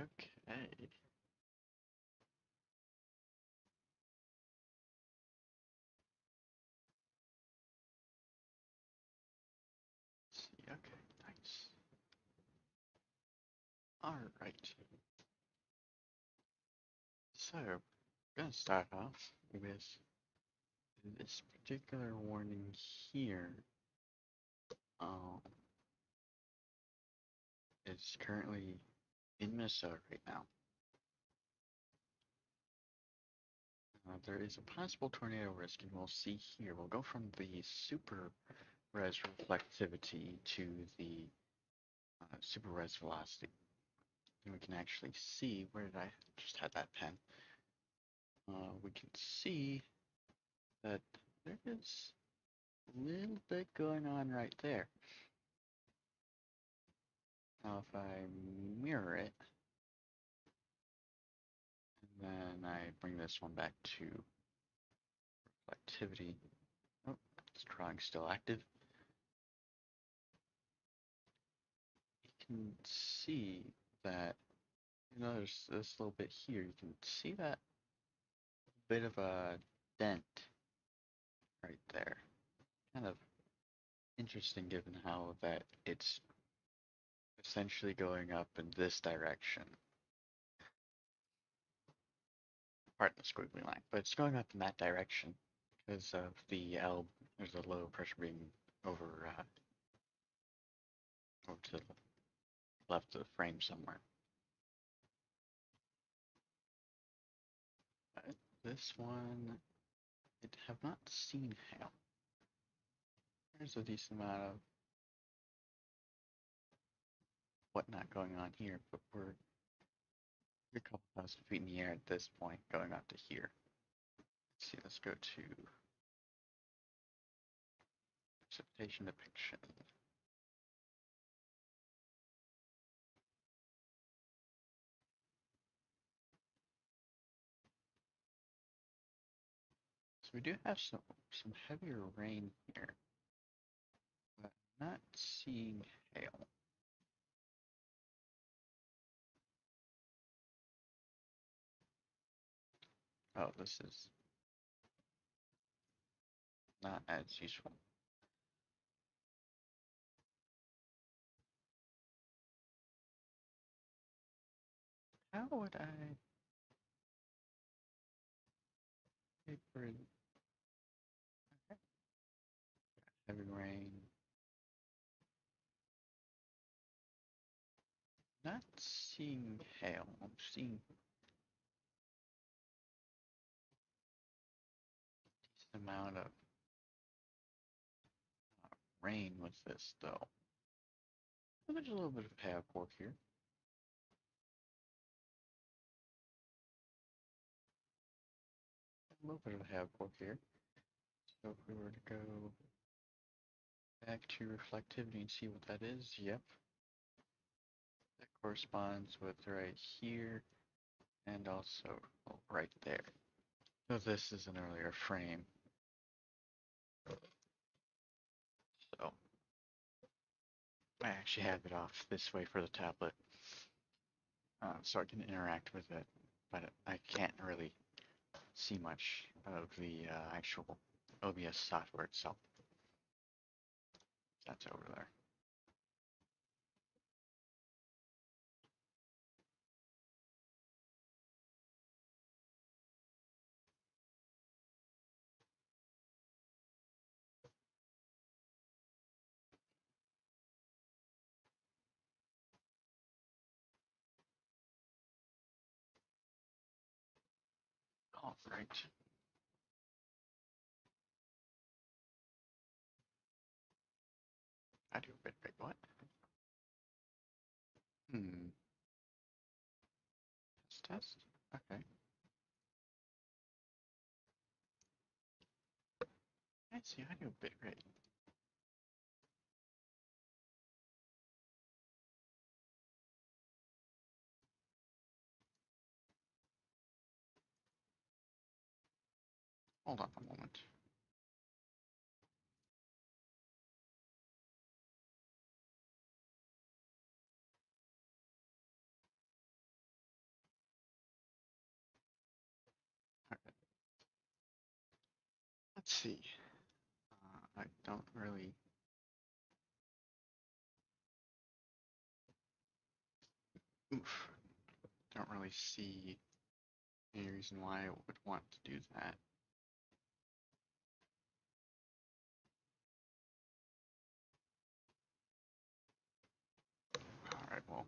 Okay. Let's see. Okay, nice. All right. So, I'm gonna start off with this particular warning here. Um, it's currently in Minnesota right now. There is a possible tornado risk, and we'll see here. We'll go from the super res reflectivity to the super res velocity. And we can actually see, where did I just had that pen? We can see that there is a little bit going on right there. Now if I mirror it, and then I bring this one back to reflectivity. Oh, it's drawing still active. You can see that, there's this little bit here. You can see that bit of a dent right there. Kind of interesting given how that it's essentially going up in this direction. Pardon the squiggly line, but it's going up in that direction because of there's a low pressure being over, over to the left of the frame somewhere. This one, I have not seen hail. There's a decent amount of whatnot going on here, but we're a couple thousand feet in the air at this point, going up to here. Let's see, let's go to Precipitation Depiction. So we do have some heavier rain here, but not seeing hail. Oh, this is not as useful. How would I paper it? Okay. Heavy rain. Not seeing hail. I'm seeing a decent amount of rain with this, though. There's a little bit of hail core here. A little bit of hail core here. So if we were to go back to reflectivity and see what that is, yep. That corresponds with right here and also right there. So this is an earlier frame. So I actually have it off this way for the tablet, so I can interact with it, but I can't really see much of the actual OBS software itself. That's over there. All right. I do a bit big what? Test. Okay. I see. I do a bit rate. Hold on a moment. Let's see. I don't really. Oof. Don't really see any reason why I would want to do that. Alright, well,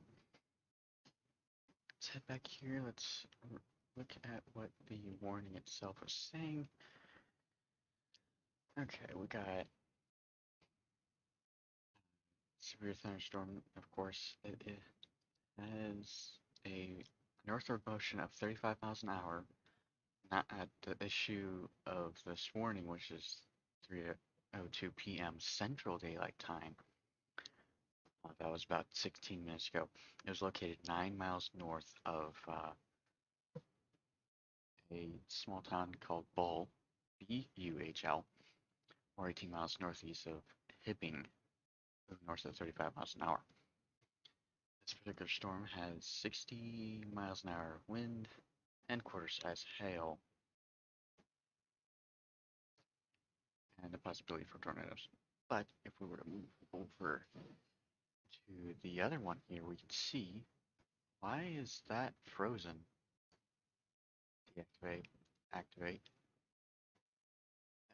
let's head back here. Let's look at what the warning itself is saying. Okay, we got severe thunderstorm. Of course, it has a northward motion of 35 miles an hour. Not at the issue of this warning, which is 3:02 p.m. Central Daylight Time. That was about 16 minutes ago. It was located 9 miles north of a small town called Bull, B-U-H-L, or 18 miles northeast of Hibbing, north of 35 miles an hour. This particular storm has 60 miles an hour wind and quarter-size hail, and a possibility for tornadoes. But if we were to move over to the other one here, we can see, why is that frozen? Deactivate, activate.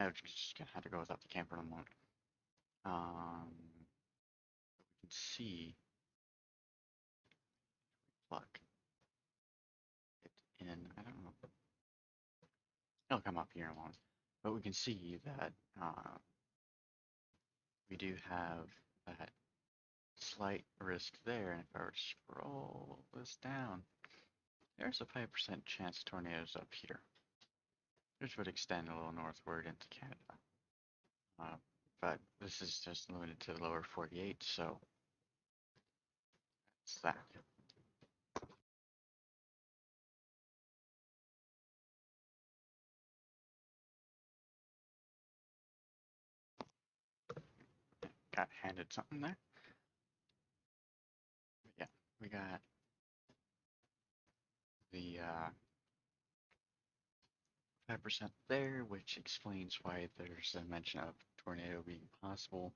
I'm just gonna have to go without the camper in a moment. We can see, plug it in. I don't know. It'll come up here in a moment. But we can see that we do have that slight risk there. And if I were to scroll this down, there's a 5% chance of tornadoes up here. This would extend a little northward into Canada. But this is just limited to the lower 48, so that's that. Got handed something there. But yeah, we got the 5% there, which explains why there's a mention of tornado being possible.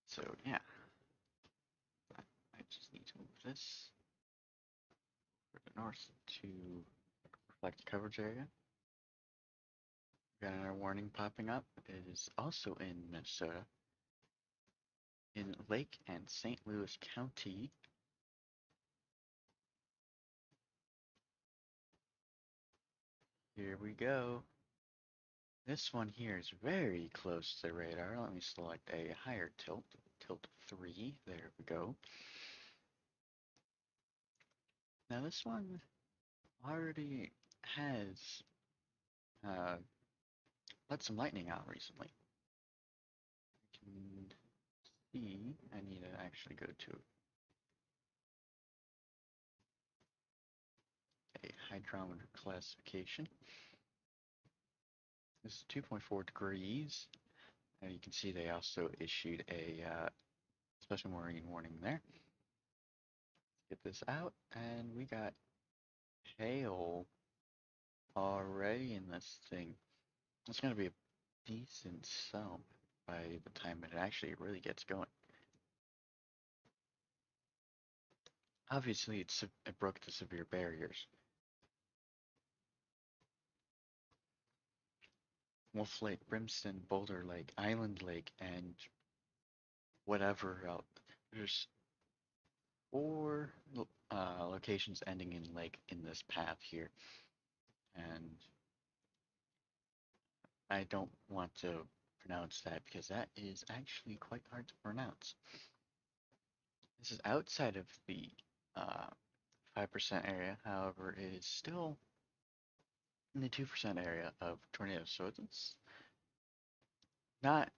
So yeah, I just need to move this for the north to reflect the coverage area. Got another warning popping up. It is also in Minnesota, in Lake and St. Louis County. Here we go. This one here is very close to the radar. Let me select a higher tilt, tilt 3. There we go. Now this one already has let some lightning out recently. You can see, I need to actually go to a hydrometer classification. This is 2.4 degrees. And you can see they also issued a special marine warning there. Let's get this out, and we got hail already in this thing. It's going to be a decent sum by the time it actually really gets going. Obviously, it broke the severe barriers. Wolf Lake, Brimstone, Boulder Lake, Island Lake, and whatever else. There's 4 locations ending in lake in this path here. And I don't want to pronounce that because that is actually quite hard to pronounce. This is outside of the 5% area, however, it is still in the 2% area of tornadoes, so it's not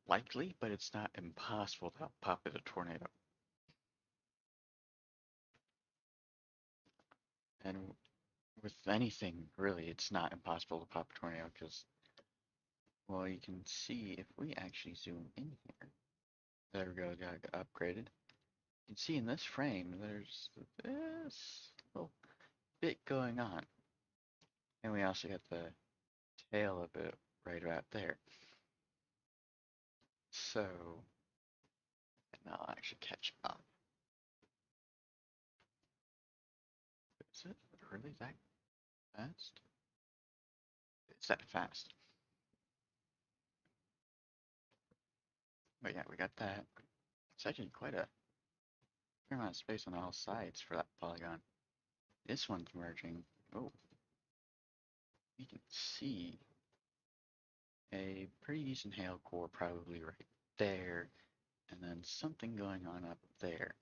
likely, but it's not impossible to pop at a tornado. And with anything, really, it's not impossible to pop a tornado because, well, you can see if we actually zoom in here. There we go, got upgraded. You can see in this frame, there's this little bit going on. And we also got the tail of it right about there. So, and I'll actually catch up. Is it really that fast? It's that fast. But yeah, we got that. It's actually quite a fair amount of space on all sides for that polygon. This one's merging. Oh, you can see a pretty decent hail core probably right there, and then something going on up there.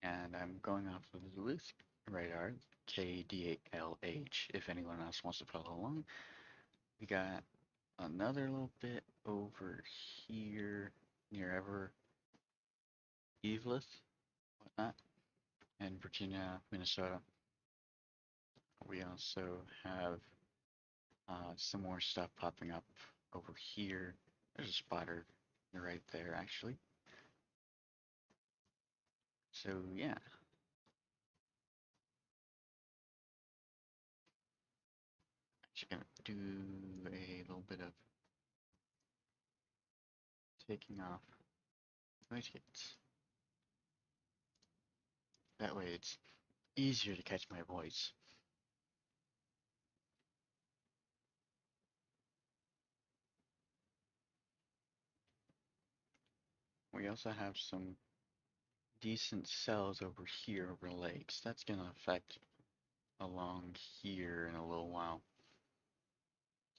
And I'm going off of the Duluth radar, KDLH, if anyone else wants to follow along. We got another little bit over here near Eveleth, whatnot, and Virginia, Minnesota. We also have some more stuff popping up over here. There's a spotter right there, actually. So yeah, just gonna do a little bit of taking off noise gates. That way it's easier to catch my voice. We also have some decent cells over here over lakes. That's gonna affect along here in a little while.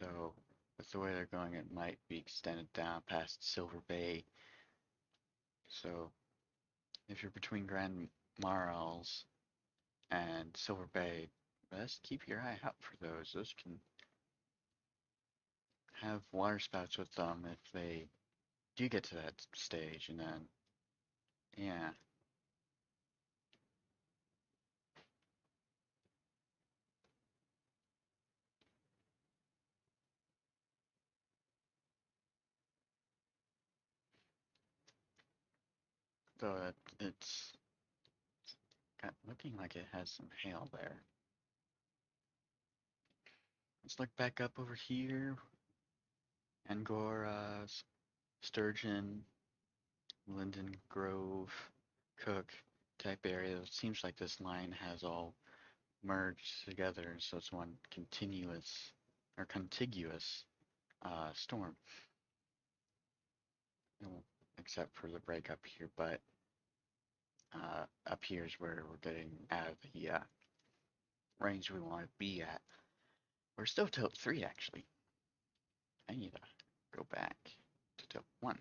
So with the way they're going, it might be extended down past Silver Bay. So if you're between Grand Marls and Silver Bay, best keep your eye out for those. Those can have water spouts with them if they do get to that stage, and then, yeah. So it's looking like it has some hail there. Let's look back up over here. Angora, Sturgeon, Linden Grove, Cook type area. It seems like this line has all merged together, so it's one continuous or contiguous storm. Except for the break up here, but up here is where we're getting out of the range we want to be at. We're still tilt 3 actually. I need to go back to tilt 1.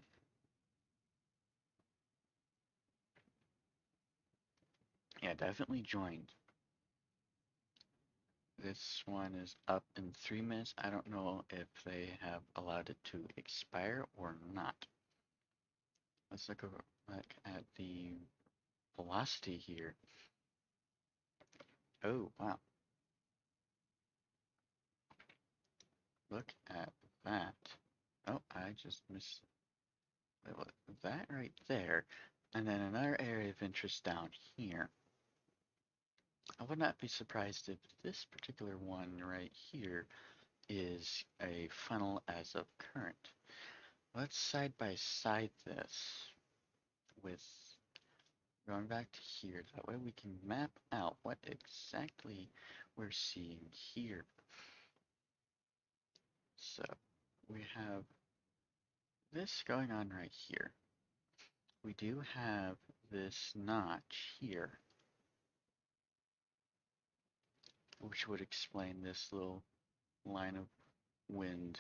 Yeah, definitely joined. This one is up in 3 minutes. I don't know if they have allowed it to expire or not. Let's look at the velocity here. Oh, wow. Look at that. Oh, I just missed that right there. And then another area of interest down here. I would not be surprised if this particular one right here is a funnel as of current. Let's side by side this with going back to here. That way we can map out what exactly we're seeing here. So we have this going on right here. We do have this notch here, which would explain this little line of wind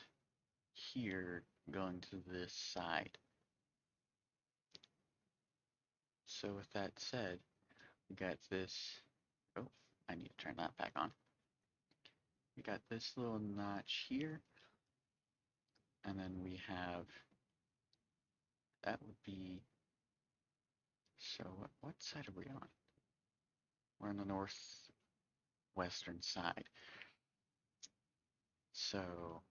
here going to this side. So with that said, we got this, oh, I need to turn that back on. We got this little notch here, and then we have, that would be, so what side are we on? We're on the northwestern side. So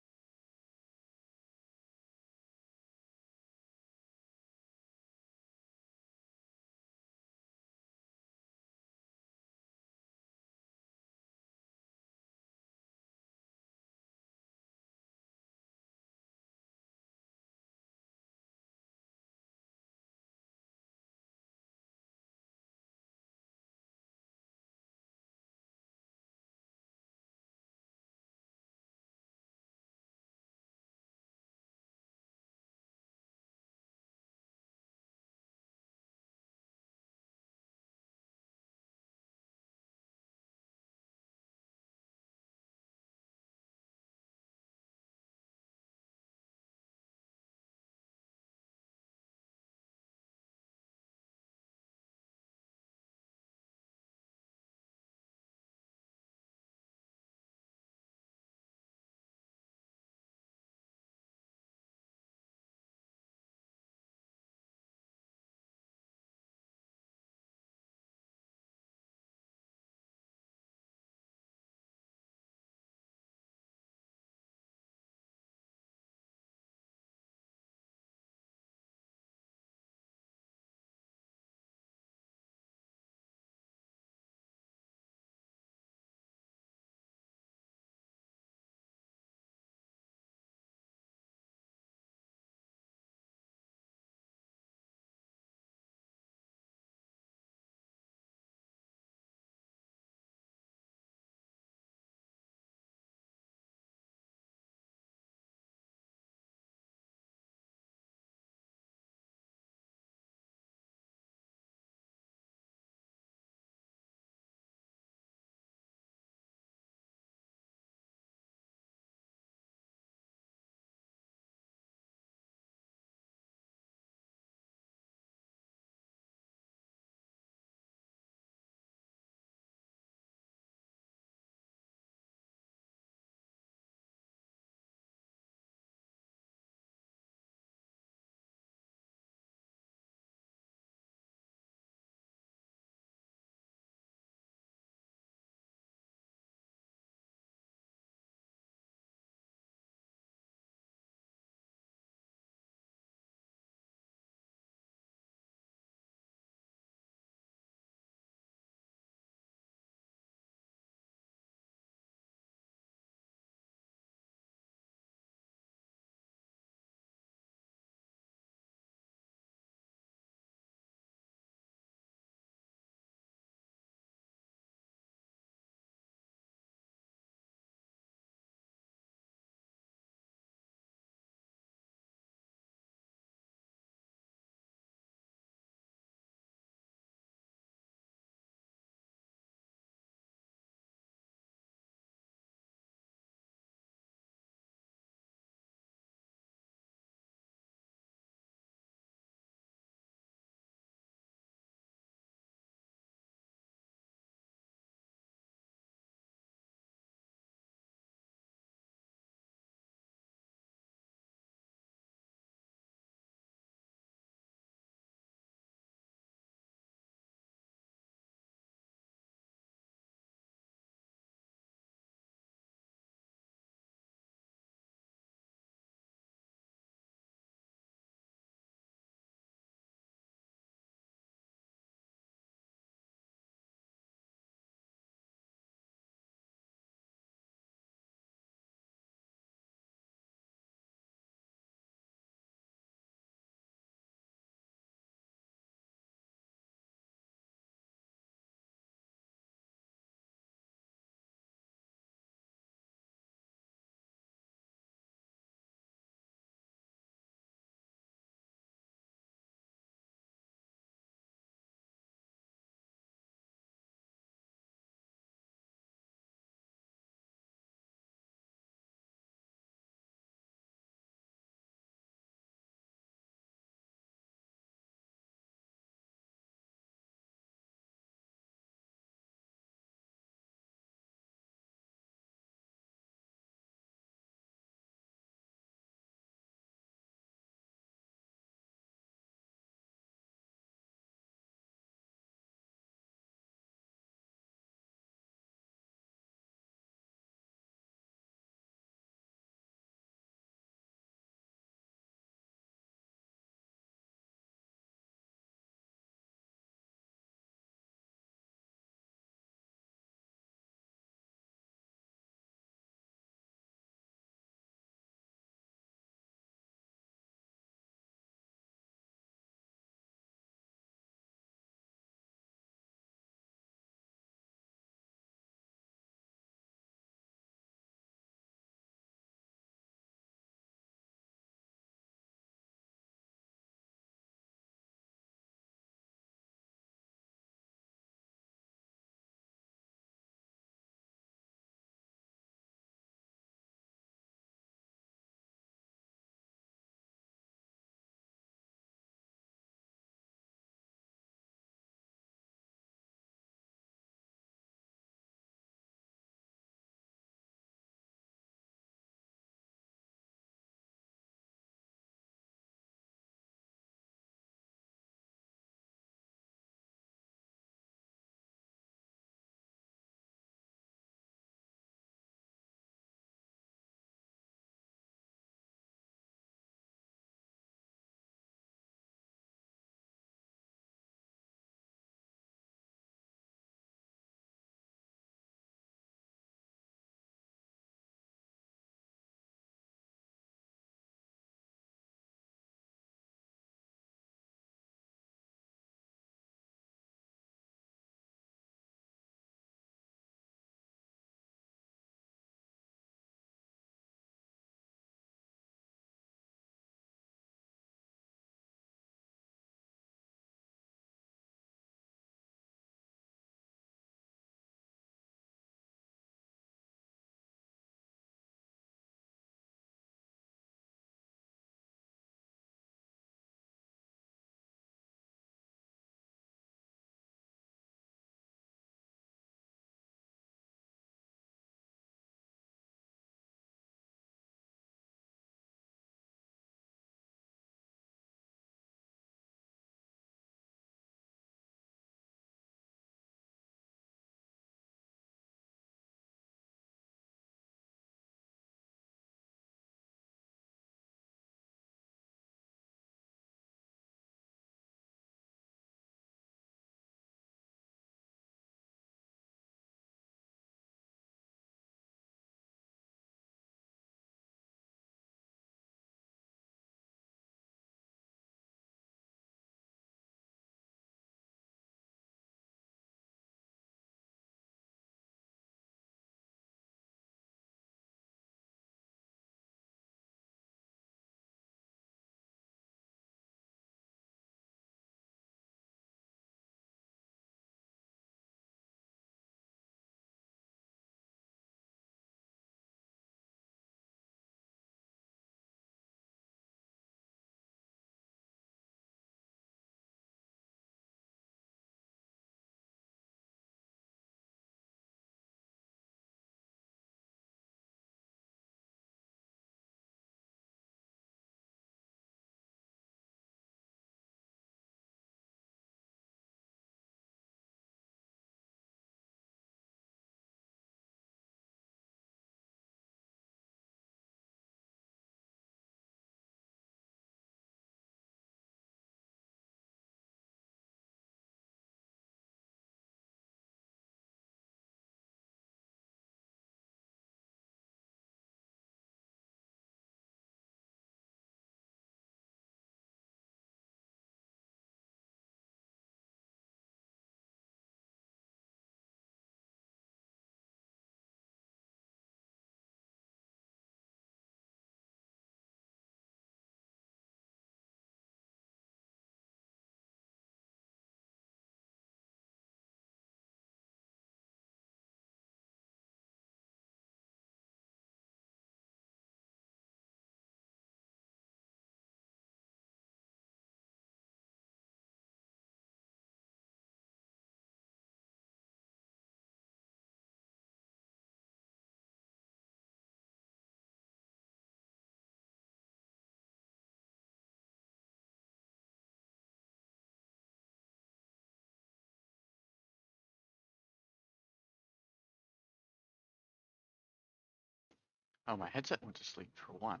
Oh, my headset went to sleep for one.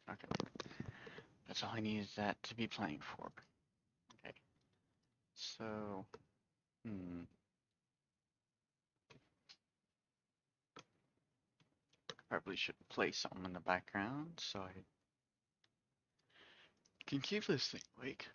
Okay. That's all I needed that to be playing for. Okay. So, probably should play something in the background so I can keep this thing awake.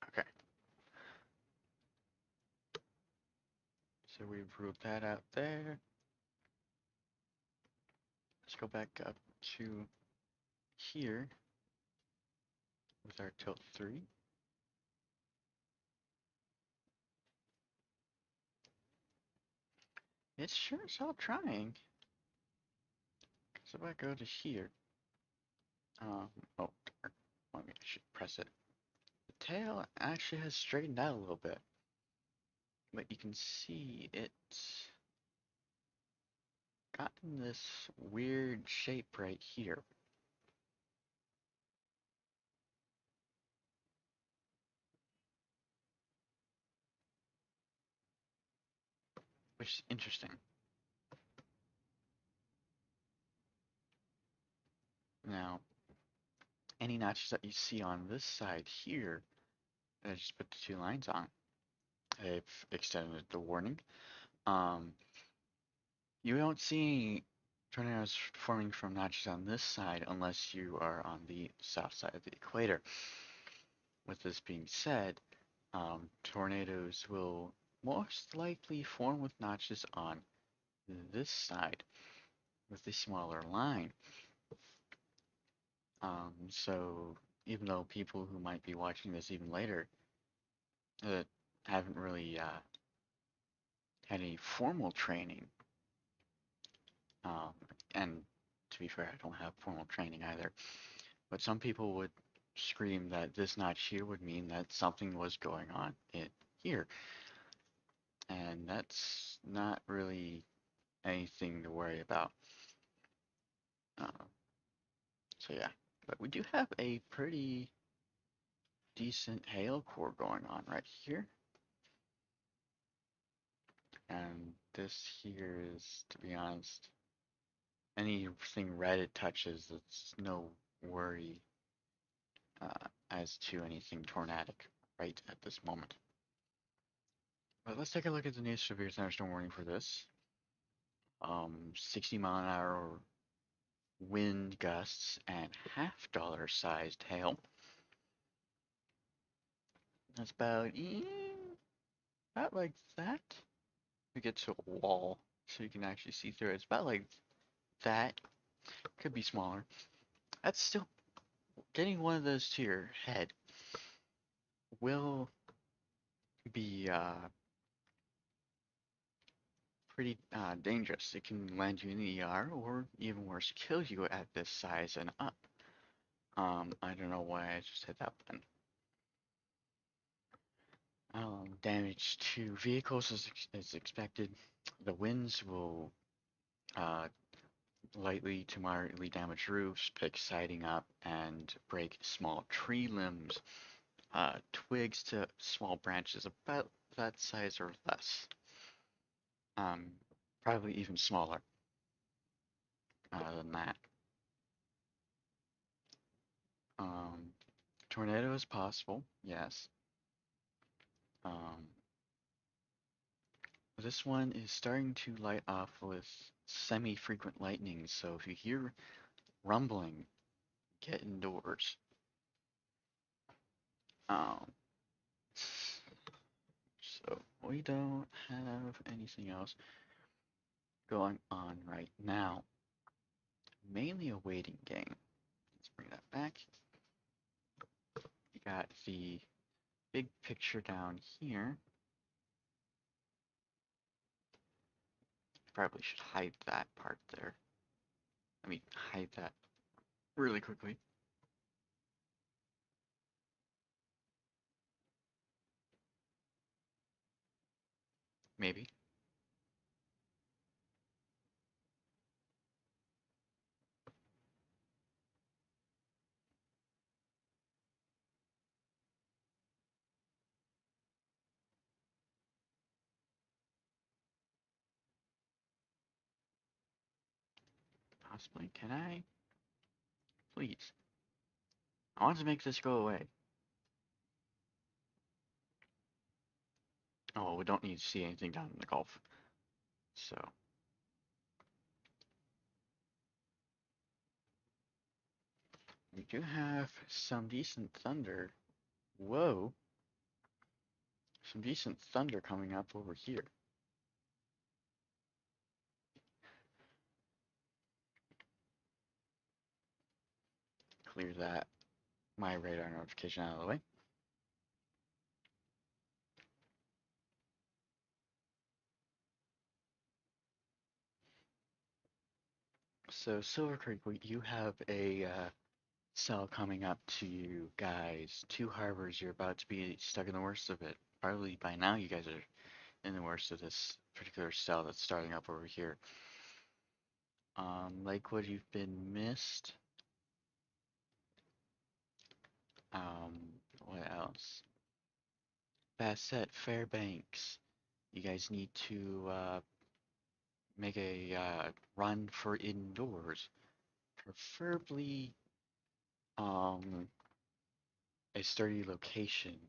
Okay. So we've ruled that out there. Let's go back up to here with our tilt 3. It sure is all trying. So if I go to here, oh, darn. Maybe I should press it. The tail actually has straightened out a little bit, but you can see it's gotten this weird shape right here. Which is interesting. Now, any notches that you see on this side here, I just put the 2 lines on. I've extended the warning. You don't see tornadoes forming from notches on this side unless you are on the south side of the equator. With this being said, tornadoes will most likely form with notches on this side with a smaller line. So even though people who might be watching this even later haven't really had any formal training, and to be fair, I don't have formal training either, but some people would scream that this notch here would mean that something was going on in here, and that's not really anything to worry about. So yeah, but we do have a pretty decent hail core going on right here. And this here is, to be honest, anything red it touches, it's no worry as to anything tornadic right at this moment. But let's take a look at the new severe thunderstorm warning for this. 60-mile-an-hour wind gusts and half-dollar sized hail. That's about like that. We get to a wall so you can actually see through it. It's about like that. Could be smaller. That's still getting one of those to your head will be pretty dangerous. It can land you in the ER or even worse, kill you at this size and up. I don't know why I just hit that button. Damage to vehicles is expected. The winds will lightly to moderately damage roofs, pick siding up, and break small tree limbs. Twigs to small branches about that size or less. Probably even smaller than that. Tornado is possible, yes. This one is starting to light off with semi-frequent lightning, so if you hear rumbling, get indoors. So we don't have anything else going on right now. Mainly a waiting game. Let's bring that back. We got the big picture down here. Probably should hide that part there. Hide that really quickly. Maybe. Possibly. Can I? Please. I want to make this go away. Oh, we don't need to see anything down in the Gulf. So. We do have some decent thunder. Whoa. Some decent thunder coming up over here. Clear that my radar notification out of the way. So Silver Creek, you have a cell coming up to you guys. Two harbors, you're about to be stuck in the worst of it. Probably by now you guys are in the worst of this particular cell that's starting up over here. Lakewood, you've been missed. What else? Bassett, Fairbanks. You guys need to make a run for indoors. Preferably a sturdy location.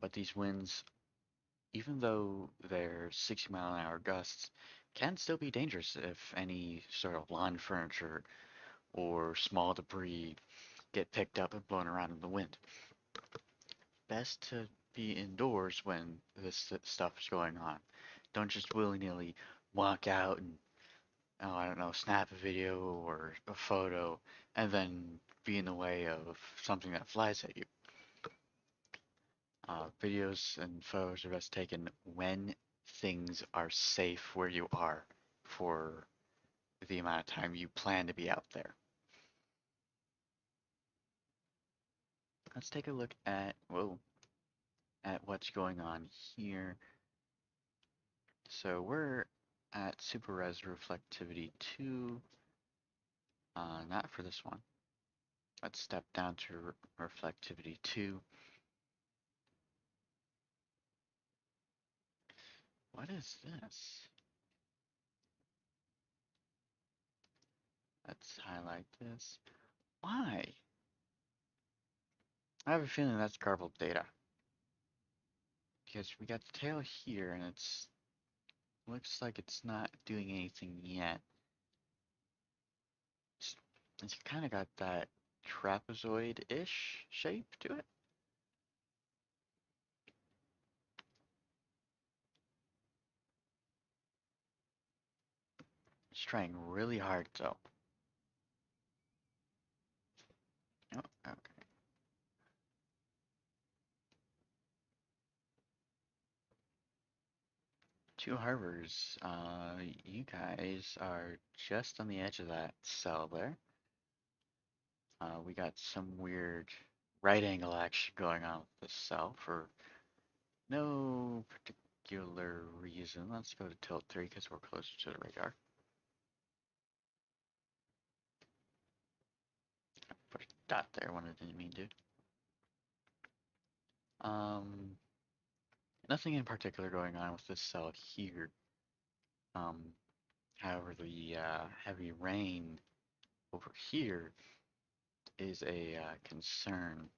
But these winds, even though they're 60-mile-an-hour gusts, can still be dangerous if any sort of lawn furniture or small debris get picked up and blown around in the wind. Best to be indoors when this stuff is going on. Don't just willy-nilly walk out and, oh, I don't know, snap a video or a photo and then be in the way of something that flies at you. Videos and photos are best taken when things are safe where you are for the amount of time you plan to be out there. Let's take a look at, what's going on here. So we're at Super Res Reflectivity 2. Not for this one. Let's step down to Reflectivity 2. What is this? Let's highlight this. Why? I have a feeling that's garbled data. Because we got the tail here and it's looks like it's not doing anything yet. It's kind of got that trapezoid-ish shape to it. It's trying really hard though. Oh, okay. Two harbors. You guys are just on the edge of that cell there. We got some weird right angle action going on with this cell for no particular reason. Let's go to tilt 3 because we're closer to the radar. Put a dot there when I didn't mean to. Nothing in particular going on with this cell here. However, the heavy rain over here is a concern.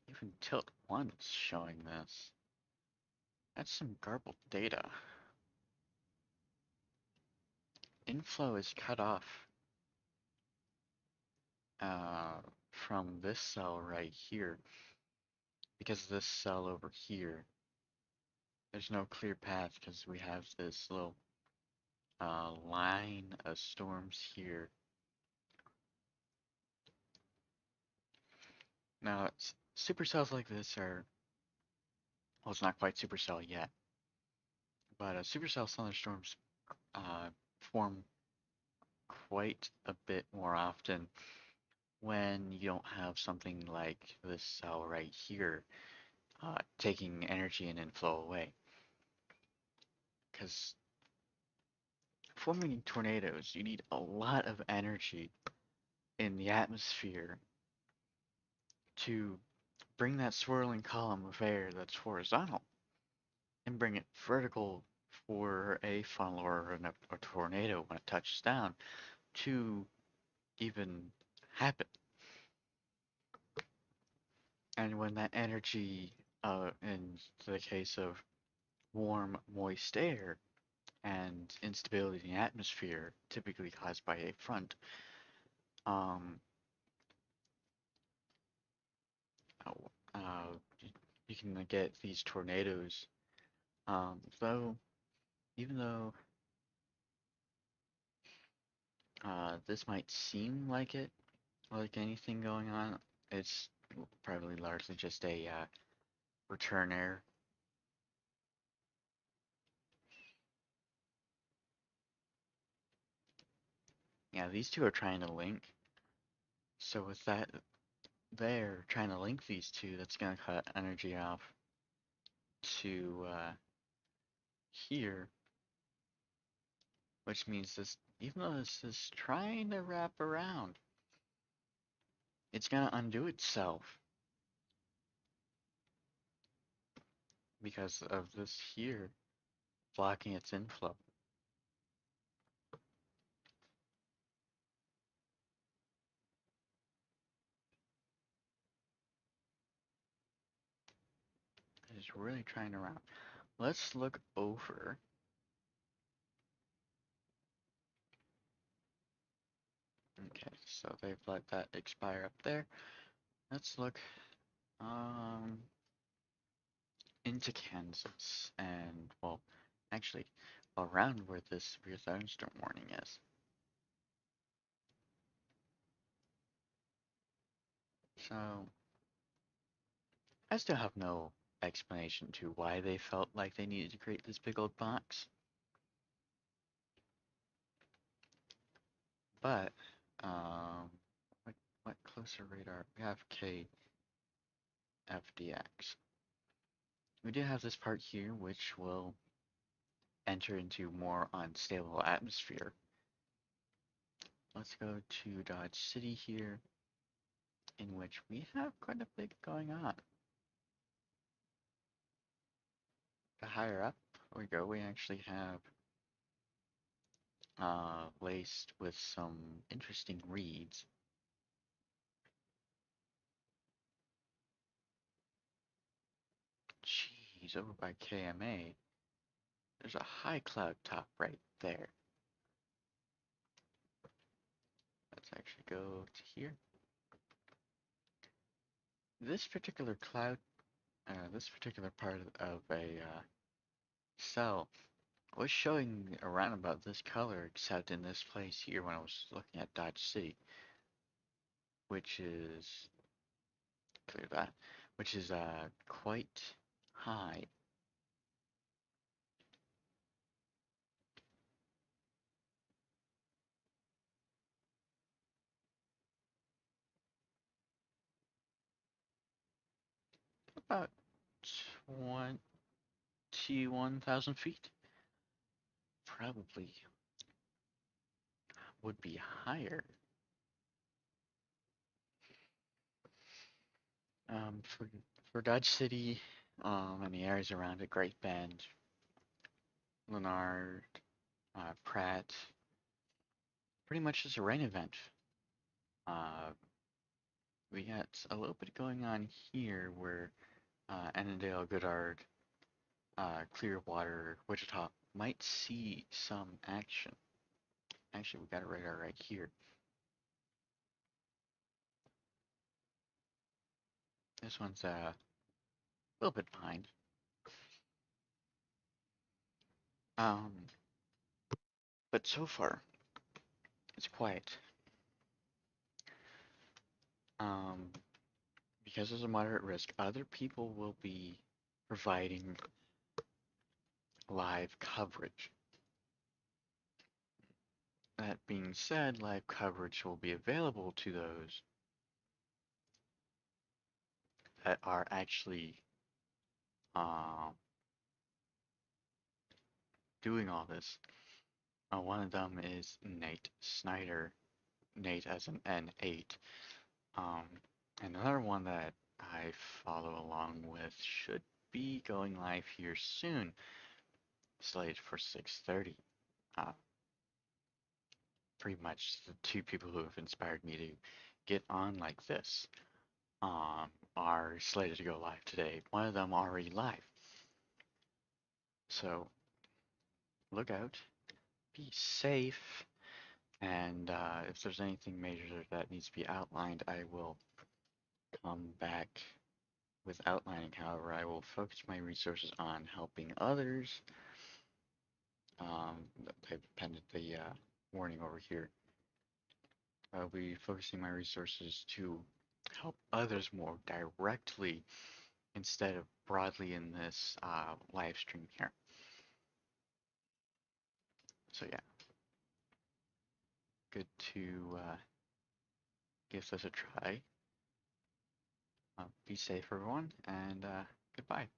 Even tilt 1 is showing this. That's some garbled data. Inflow is cut off from this cell right here because this cell over here, there's no clear path because we have this little line of storms here. Now, supercells like this are, well, it's not quite supercell yet, but supercell thunderstorms form quite a bit more often when you don't have something like this cell right here taking energy and inflow away. Because forming tornadoes, you need a lot of energy in the atmosphere to bring that swirling column of air that's horizontal and bring it vertical for a funnel or a tornado when it touches down to even happen. And when that energy, in the case of warm, moist air and instability in the atmosphere, typically caused by a front, um, you can get these tornadoes. Though, even though this might seem like anything going on, it's probably largely just a return error. Yeah, these two are trying to link. So with that there, trying to link these two, that's going to cut energy off to here, which means this, even though this is trying to wrap around, it's going to undo itself because of this here blocking its inflow. It's really trying to wrap. Let's look over. Okay, so they've let that expire up there. Let's look um, into Kansas and, well, actually, around where this severe thunderstorm warning is. So, I still have no explanation to why they felt like they needed to create this big old box. But, um, what closer radar? We have KFDX. We do have this part here, which will enter into more unstable atmosphere. Let's go to Dodge City here, in which we have quite a bit going on. The higher up we go, we actually have laced with some interesting reads. Jeez, over by KMA, there's a high cloud top right there. Let's actually go to here. This particular cloud, this particular part of a cell was showing around about this color, except in this place here when I was looking at Dodge City, which is, clear that, which is quite high. About 21,000 feet. Probably would be higher. For Dodge City, and the areas around it, Great Bend, Leonard, Pratt, pretty much just a rain event. We got a little bit going on here where Annandale, Goodard, Clearwater, Wichita might see some action. Actually, we got a radar right here. This one's a little bit behind. But so far, it's quiet. Because there's a moderate risk, other people will be providing live coverage. That being said, live coverage will be available to those that are actually uh, doing all this. One of them is Nate Snyder, Nate as an N8. Um, Another one that I follow along with should be going live here soon, slated for 6:30. Uh, Pretty much the two people who have inspired me to get on like this are slated to go live today. One of them already live. So look out, be safe, and if there's anything major that needs to be outlined, I will come back with outlining. However, I will focus my resources on helping others. I've appended the warning over here. I'll be focusing my resources to help others more directly instead of broadly in this live stream here. So yeah, good to give this a try. Be safe, everyone, and goodbye.